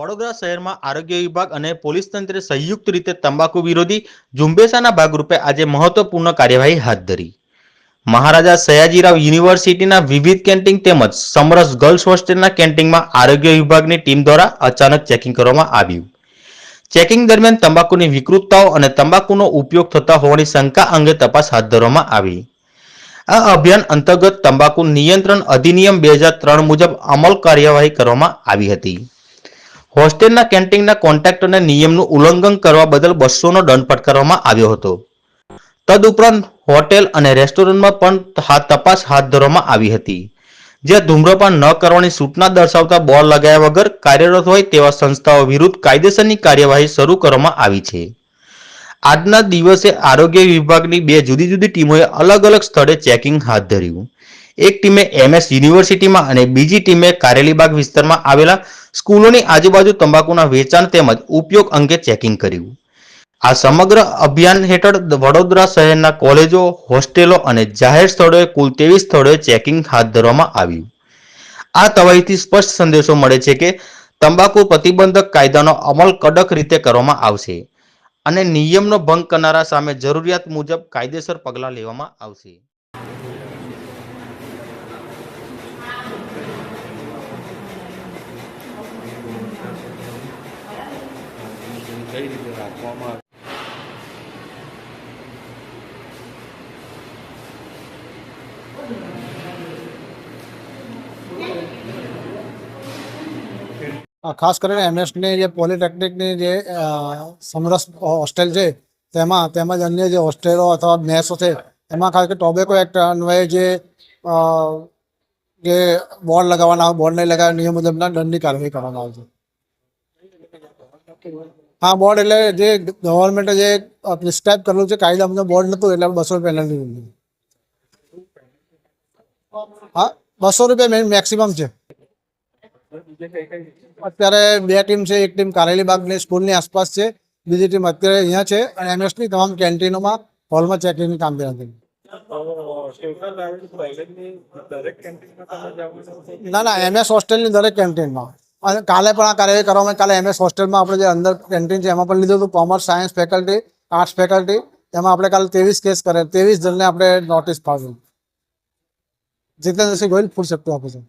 વડોદરા શહેરમાં આરોગ્ય વિભાગ અને પોલીસ તંત્રે સંયુક્ત રીતે તંબાકુ વિરોધી ઝુંબેશના ભાગરૂપે આજે મહત્વપૂર્ણ કાર્યવાહી હાથ ધરી. મહારાજા સયાજીરાવ યુનિવર્સિટીના વિવિધ કેન્ટીન તેમજ સમરસ ગર્લ્સ હોસ્ટેલના કેન્ટીનમાં આરોગ્ય વિભાગની ટીમ દ્વારા અચાનક ચેકિંગ કરવામાં આવ્યું. ચેકિંગ દરમિયાન તંબાકુની વિકૃતતાઓ અને તંબાકુનો ઉપયોગ થતા હોવાની શંકા અંગે તપાસ હાથ ધરવામાં આવી. આ અભિયાન અંતર્ગત તંબાકુ નિયંત્રણ અધિનિયમ 2003 મુજબ અમલ કાર્યવાહી કરવામાં આવી હતી. હોસ્ટેલના કેન્ટીનના કોન્ટ્રાક્ટરને નિયમનું ઉલ્લંઘન કરવા બદલ 200નો દંડ ફટકારવામાં આવ્યો હતો. તદુપરાંત હોટેલ અને રેસ્ટોરન્ટમાં પણ તપાસ હાથ ધરવામાં આવી હતી, જ્યાં ધૂમ્રપાન ન કરવાની સૂચના દર્શાવતા બોર્ડ લગાવ્યા વગર કાર્યરત હોય તેવા સંસ્થાઓ વિરુદ્ધ કાયદેસરની કાર્યવાહી શરૂ કરવામાં આવી છે. આજના દિવસે આરોગ્ય વિભાગની બે જુદી જુદી ટીમોએ અલગ અલગ સ્થળે ચેકિંગ હાથ ધર્યું. એક ટીમે MS યુનિવર્સિટીમાં અને બીજી ટીમે કારેલીબાગ વિસ્તારમાં આવેલા સ્કૂલોની આજુબાજુ તંબાકુના વેચાણ તેમજ ઉપયોગ અંગે ચેકિંગ કર્યું. આ સમગ્ર અભિયાન હેઠળ વડોદરા શહેરના કોલેજો, હોસ્ટેલો અને જાહેર સ્થળોએ કુલ 23 સ્થળોએ ચેકિંગ હાથ ધરવામાં આવ્યું. આ તવાઈથી સ્પષ્ટ સંદેશો મળે છે કે તંબાકુ પ્રતિબંધક કાયદાનો અમલ કડક રીતે કરવામાં આવશે અને નિયમનો ભંગ કરનારા સામે જરૂરિયાત મુજબ કાયદેસર પગલાં લેવામાં આવશે. કઈ રીતે રાખવામાં ખાસ કરીને એમએસની જે પોલિટેકનિકની જે સમરસ હોસ્ટેલ છે તેમાં તેમજ અન્ય જે હોસ્ટેલો અથવા મેસો છે એમાં ખાસ કરીને ટોબેકો એક્ટ અન્વયે જે બોર્ડ લગાવવાના બોર્ડ નહીં લગાવ્યા નિયમ મુજબના દંડની કાર્યવાહી કરવામાં આવશે. હા, બોર્ડ એટલે જે ગવર્મેન્ટે જે પ્રિસ્ક્રાઇબ કરેલું છે કાયદા મુજબ બોર્ડ નહોતું એટલે 200 રૂપિયા પેનલ્ટી લીધી. હા, 200 રૂપિયા મેક્સિમમ છે. અત્યારે બે ટીમ છે. એક ટીમ કારેલીબાગની સ્કૂલની આસપાસ છે, બીજી ટીમ અત્યારે અહીંયા છે અને એમએસની તમામ કેન્ટીનોમાં હોલમાં ચેકિંગની કામગીરી હતી. ના, MS હોસ્ટેલની દરેક કેન્ટીનમાં અને કાલે પણ આ કાર્યવાહી કરવામાં. કાલે MS હોસ્ટેલમાં આપણે જે અંદર કેન્ટીન છે એમાં પણ લીધું હતું. Commerce, science faculty, arts faculty, એમાં આપણે કાલે 23 કેસ કરે. 23 જણને આપણે નોટિસ ફાળવી. Jitendrasinh Gohil, food safety officer.